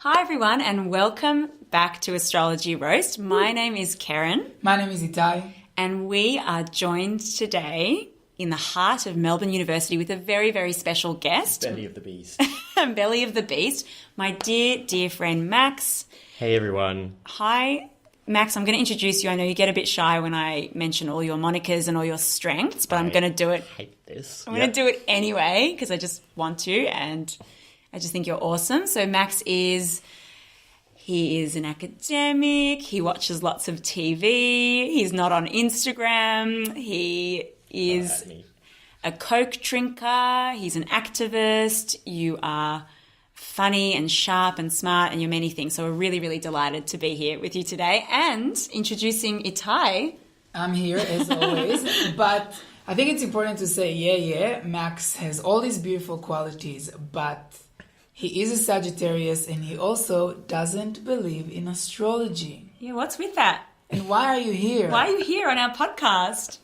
Hi everyone and welcome back to Astrology Roast. My name is Karen. My name is Itai. And we are joined today in the heart of Melbourne University with a very, very special guest. Belly of the beast. Belly of the beast. My dear, dear friend Max. Hey everyone. Hi Max, I'm going to introduce you. I know you get a bit shy when I mention all your monikers and all your strengths, but I'm going to do it. I hate this. I'm going to do it anyway because I just want to and I just think you're awesome. So Max he is an academic. He watches lots of TV. He's not on Instagram. He is a Coke drinker. He's an activist. You are funny and sharp and smart and you're many things. So we're really, really delighted to be here with you today and introducing Itai. I'm here as always, but I think it's important to say, Max has all these beautiful qualities, but he is a Sagittarius and he also doesn't believe in astrology. Yeah, what's with that? And why are you here? Why are you here on our podcast?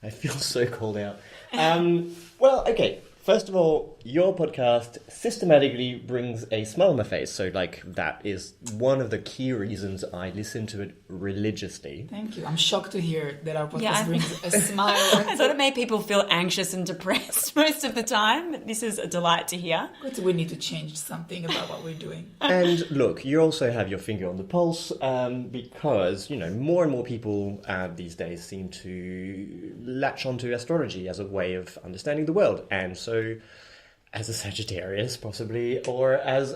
I feel so called out. Well, okay. First of all, your podcast systematically brings a smile on my face. So, that is one of the key reasons I listen to it religiously. Thank you. I'm shocked to hear that our podcast brings a smile. I thought it made people feel anxious and depressed most of the time. This is a delight to hear. We need to change something about what we're doing. And look, you also have your finger on the pulse because, more and more people these days seem to latch onto astrology as a way of understanding the world. And so as a Sagittarius, possibly, or as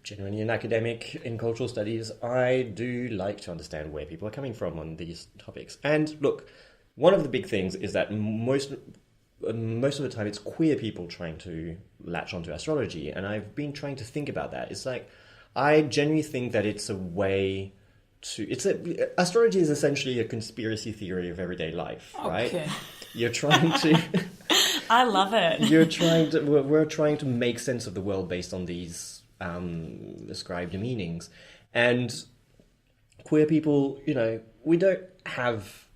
genuinely an academic in cultural studies, I do like to understand where people are coming from on these topics. And look, one of the big things is that most of the time it's queer people trying to latch onto astrology, and I've been trying to think about that. It's like, I genuinely think that it's a way to... astrology is essentially a conspiracy theory of everyday life, right? Okay. You're trying to... I love it. We're trying to make sense of the world based on these ascribed meanings. And queer people, we don't have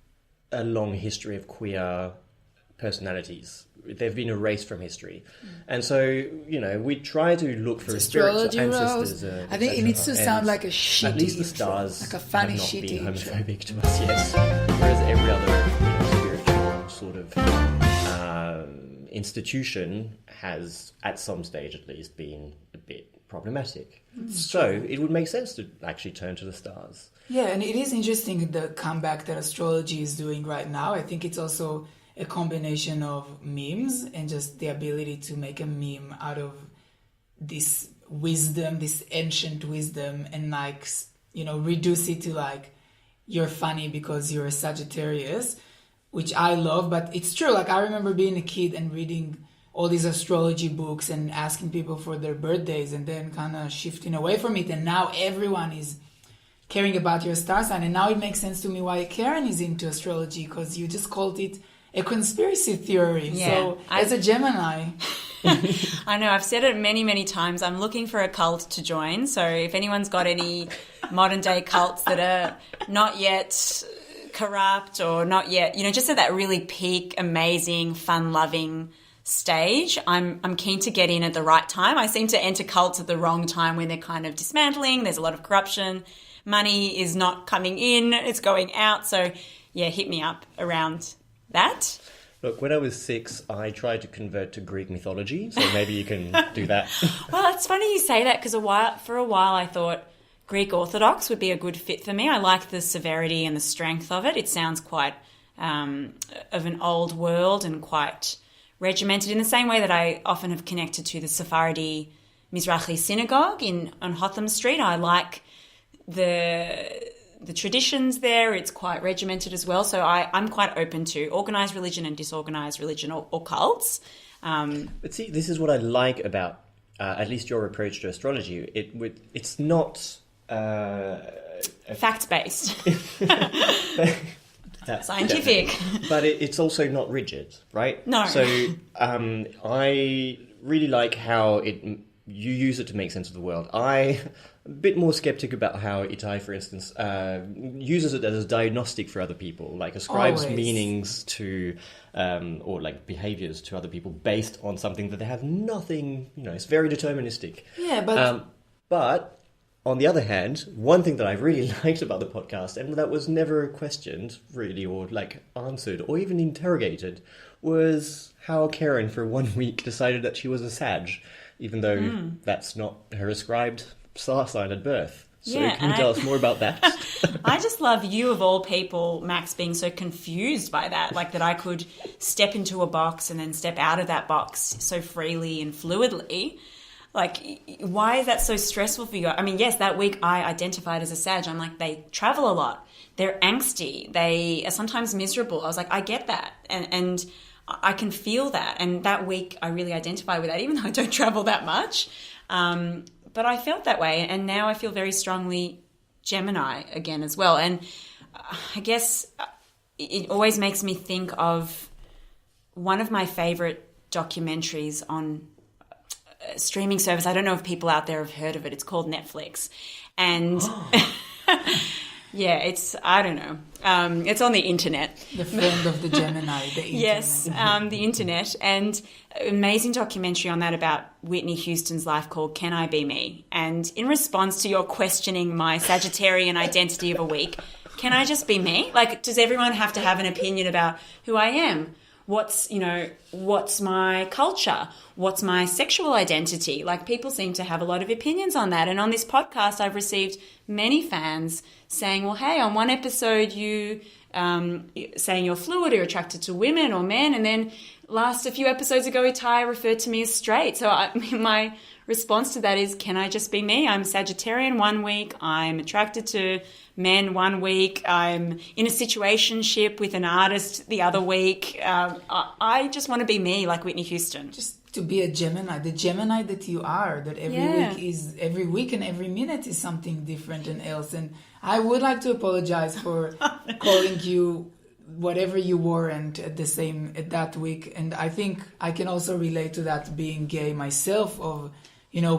a long history of queer personalities. They've been erased from history. And so, we try to look for spiritual ancestors. I think it needs to sound like a shitty At least the stars like a funny have not shitty been homophobic to us yet. Whereas every other spiritual sort of institution has, at some stage at least, been a bit problematic. So it would make sense to actually turn to the stars. Yeah, and it is interesting the comeback that astrology is doing right now. I think it's also a combination of memes and just the ability to make a meme out of this wisdom, this ancient wisdom, and reduce it to you're funny because you're a Sagittarius, which I love. But it's true, I remember being a kid and reading all these astrology books and asking people for their birthdays and then kind of shifting away from it. And now everyone is caring about your star sign. And now it makes sense to me why Karen is into astrology, because you just called it a conspiracy theory. Yeah, so as a Gemini... I know, I've said it many, many times. I'm looking for a cult to join. So if anyone's got any modern day cults that are not yet corrupt or not yet, just at that really peak, amazing, fun-loving stage, I'm keen to get in at the right time. I seem to enter cults at the wrong time when they're kind of dismantling. There's a lot of corruption. Money is not coming in. It's going out. So, yeah, hit me up around that. Look, when I was 6, I tried to convert to Greek mythology, so maybe you can do that. Well, it's funny you say that because for a while I thought Greek Orthodox would be a good fit for me. I like the severity and the strength of it. It sounds quite of an old world and quite regimented in the same way that I often have connected to the Sephardi Mizrahi synagogue on Hotham Street. I like the traditions there. It's quite regimented as well. So I'm quite open to organised religion and disorganised religion or cults. But see, this is what I like about at least your approach to astrology. It's not... fact-based. Scientific. Definitely. But it's also not rigid, right? No. So I really like how you use it to make sense of the world. I'm a bit more skeptic about how Itai, for instance, uses it as a diagnostic for other people, ascribes Always. meanings to, or behaviors to other people based on something that they have nothing, it's very deterministic. Yeah, but But on the other hand, one thing that I really liked about the podcast, and that was never questioned really, or like answered, or even interrogated, was how Karen for 1 week decided that she was a Sag, even though that's not her ascribed star sign at birth. So can you tell us more about that? I just love you of all people, Max, being so confused by that, like that I could step into a box and then step out of that box so freely and fluidly. Like, why is that so stressful for you? I mean, yes, that week I identified as a Sag. I'm like, they travel a lot. They're angsty. They are sometimes miserable. I was like, I get that. And I can feel that. And that week I really identify with that, even though I don't travel that much. But I felt that way, and now I feel very strongly Gemini again as well. And I guess it always makes me think of one of my favorite documentaries on a streaming service. I don't know if people out there have heard of it. It's called Netflix. And yeah, I don't know. It's on the internet. The friend of the Gemini, the internet. Yes, the internet. And amazing documentary on that about Whitney Houston's life called Can I Be Me? And in response to your questioning my Sagittarian identity of a week, can I just be me? Like, does everyone have to have an opinion about who I am? What's my culture? What's my sexual identity? Like, people seem to have a lot of opinions on that. And on this podcast, I've received many fans saying, well, hey, on one episode you saying you're fluid, you're attracted to women or men, and then a few episodes ago, Itai referred to me as straight. So my response to that is, can I just be me? I'm Sagittarian 1 week. I'm attracted to men 1 week. I'm in a situationship with an artist the other week. I just want to be me, like Whitney Houston. Just to be a Gemini, the Gemini that you are, that every week and every minute is something different and else. And I would like to apologize for calling you whatever you weren't at that week. And I think I can also relate to that, being gay myself, of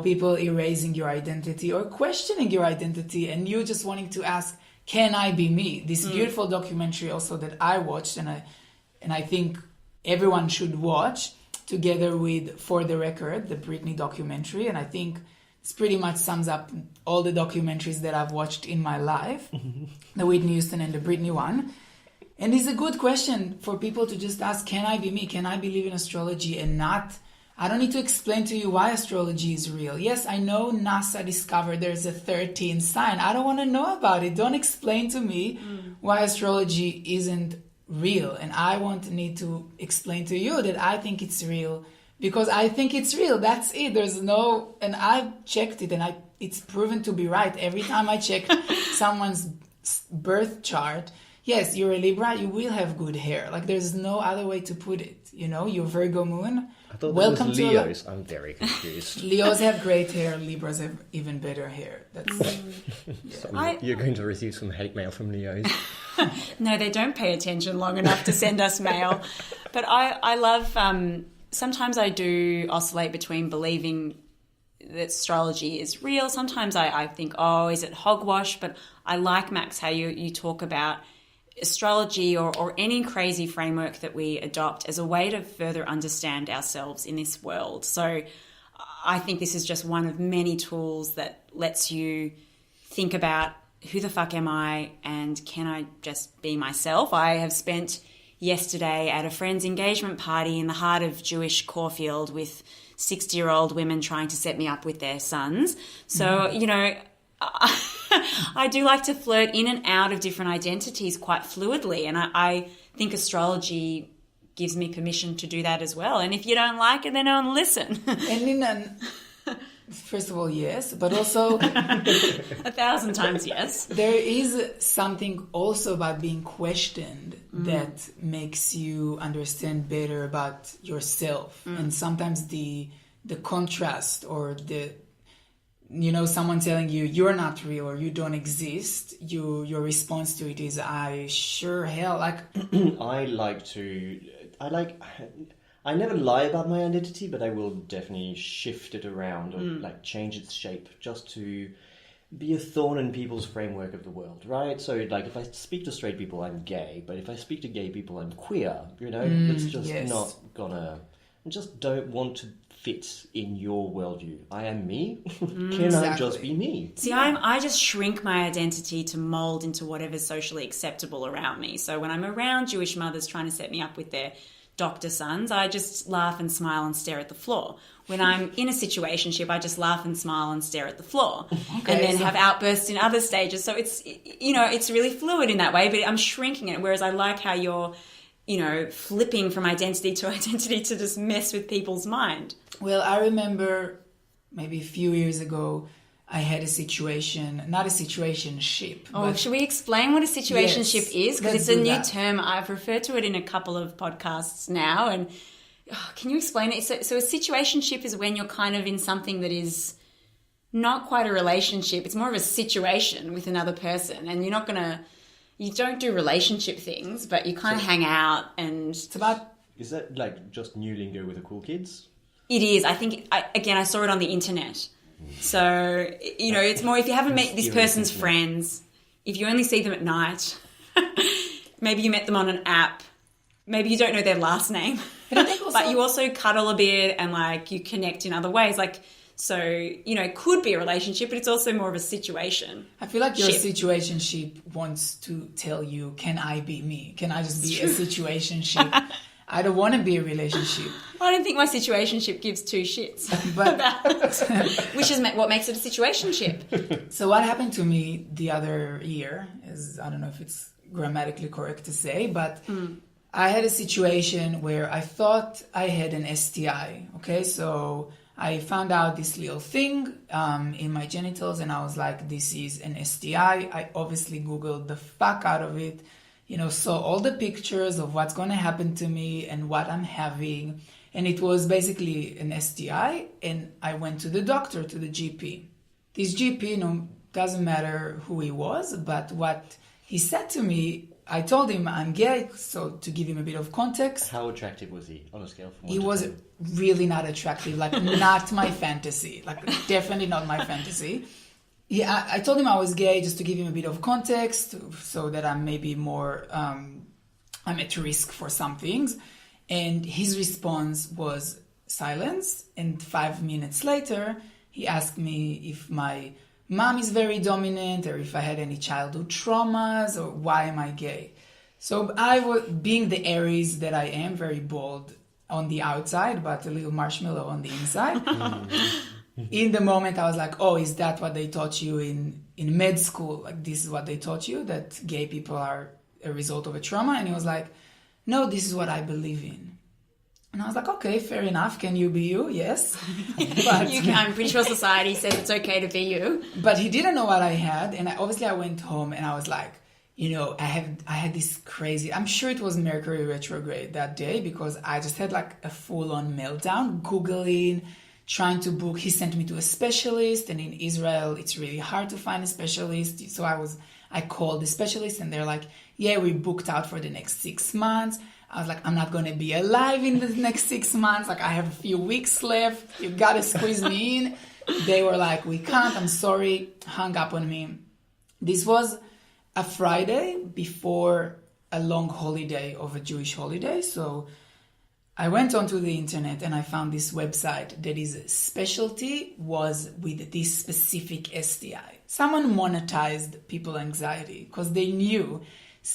people erasing your identity or questioning your identity, and you just wanting to ask, can I be me? This beautiful documentary also that I watched, and I think everyone should watch, together with For the Record, the Britney documentary. And I think this pretty much sums up all the documentaries that I've watched in my life, the Whitney Houston and the Britney one. And it's a good question for people to just ask, can I be me? Can I believe in astrology and not? I don't need to explain to you why astrology is real. Yes, I know NASA discovered there's a 13th sign. I don't want to know about it. Don't explain to me why astrology isn't real. And I need to explain to you that I think it's real because I think it's real. That's it. And I've checked it, and it's proven to be right. Every time I check someone's birth chart, yes, you're a Libra, you will have good hair. Like, there's no other way to put it. You're Virgo moon. I thought that was Leos. I'm very confused. Leos have great hair. Libras have even better hair. You're going to receive some hate mail from Leos. No, they don't pay attention long enough to send us mail. But I love... sometimes I do oscillate between believing that astrology is real. Sometimes I think, is it hogwash? But I like, Max, how you talk about astrology or any crazy framework that we adopt as a way to further understand ourselves in this world. So I think this is just one of many tools that lets you think about, who the fuck am I, and can I just be myself? I have spent yesterday at a friend's engagement party in the heart of Jewish Caulfield with 60-year-old women trying to set me up with their sons. So, I do like to flirt in and out of different identities quite fluidly, and I think astrology gives me permission to do that as well. And if you don't like it, then don't listen. First of all, yes, but also 1,000 times yes. There is something also about being questioned that makes you understand better about yourself, and sometimes the contrast or someone telling you you're not real or you don't exist, your response to it is, I sure hell like. I never lie about my identity, but I will definitely shift it around or change its shape just to be a thorn in people's framework of the world, right? So if I speak to straight people, I'm gay, but if I speak to gay people, I'm queer, it's just not I just don't want to fit in your worldview. I am me. Can I just be me? See, I just shrink my identity to mold into whatever's socially acceptable around me. So when I'm around Jewish mothers trying to set me up with their doctor sons, I just laugh and smile and stare at the floor. When I'm in a situationship, I just laugh and smile and stare at the floor, and then have outbursts in other stages. So it's, it's really fluid in that way, but I'm shrinking it. Whereas I like how you're, flipping from identity to just mess with people's mind. Well, I remember maybe a few years ago, I had a situation, not a situationship. Oh, should we explain what a situationship is? Because it's a new term. I've referred to it in a couple of podcasts now. And can you explain it? So a situationship is when you're kind of in something that is not quite a relationship. It's more of a situation with another person. And you don't do relationship things, but you kind of hang out and... It's about... Is that like just new lingo with the cool kids? It is. I think, I saw it on the internet. So, it's more if you haven't met this person's friends, if you only see them at night, maybe you met them on an app, maybe you don't know their last name, but you also cuddle a bit and you connect in other ways. It could be a relationship, but it's also more of a situation. I feel like your situationship wants to tell you, can I be me? Can I just be a situationship? I don't want to be a relationship. I don't think my situationship gives two shits about which is what makes it a situationship. So what happened to me the other year is, I don't know if it's grammatically correct to say, but I had a situation where I thought I had an STI. Okay, so I found out this little thing in my genitals and I was like, this is an STI. I obviously Googled the fuck out of it. Saw all the pictures of what's going to happen to me and what I'm having. And it was basically an STI. And I went to the doctor, to the GP. This GP, doesn't matter who he was, but what he said to me, I told him I'm gay. So to give him a bit of context. How attractive was he on a scale from 1 to 10? He was really not attractive, not my fantasy, definitely not my fantasy. Yeah, I told him I was gay just to give him a bit of context so that I'm maybe more, I'm at risk for some things. And his response was silence. And 5 minutes later, he asked me if my mom is very dominant or if I had any childhood traumas or why am I gay. So I was, being the Aries that I am, very bold on the outside, but a little marshmallow on the inside. In the moment, I was like, oh, is that what they taught you in med school? This is what they taught you, that gay people are a result of a trauma? And he was like, no, this is what I believe in. And I was like, okay, fair enough. Can you be you? Yes. But I'm pretty sure society says it's okay to be you. But he didn't know what I had. And I went home and I was like, I had this crazy, I'm sure it was Mercury retrograde that day because I just had a full-on meltdown, Googling, trying to book. He sent me to a specialist, and in Israel it's really hard to find a specialist. So I called the specialist and they're like, yeah, we booked out for the next 6 months. I was like, I'm not going to be alive in the next 6 months. I have a few weeks left. You got to squeeze me in. They were like, we can't. I'm sorry. Hung up on me. This was a Friday before a long holiday of a Jewish holiday. So I went onto the internet and I found this website that his specialty was with this specific STI. Someone monetized people's anxiety because they knew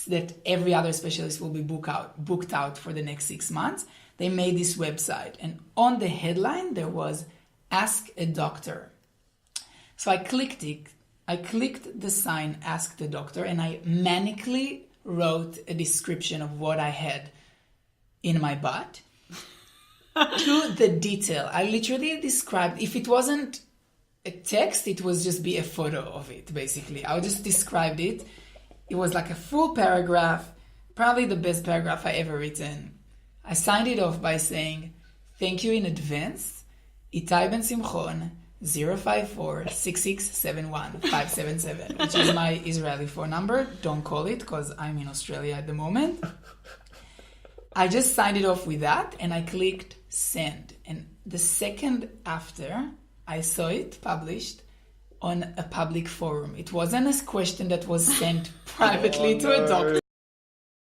that every other specialist will be booked out for the next 6 months. They made this website, and on the headline there was Ask a Doctor. So I clicked it. I clicked the sign Ask the Doctor, and I manically wrote a description of what I had in my butt. To the detail. I literally described, if it wasn't a text, it was just be a photo of it, basically. I just described it. It was a full paragraph, probably the best paragraph I ever written. I signed it off by saying, thank you in advance, Itai Ben Simchon, 054-6671-577, which is my Israeli phone number. Don't call it because I'm in Australia at the moment. I just signed it off with that and I clicked send. And the second after, I saw it published on a public forum. It wasn't a question that was sent privately to a doctor.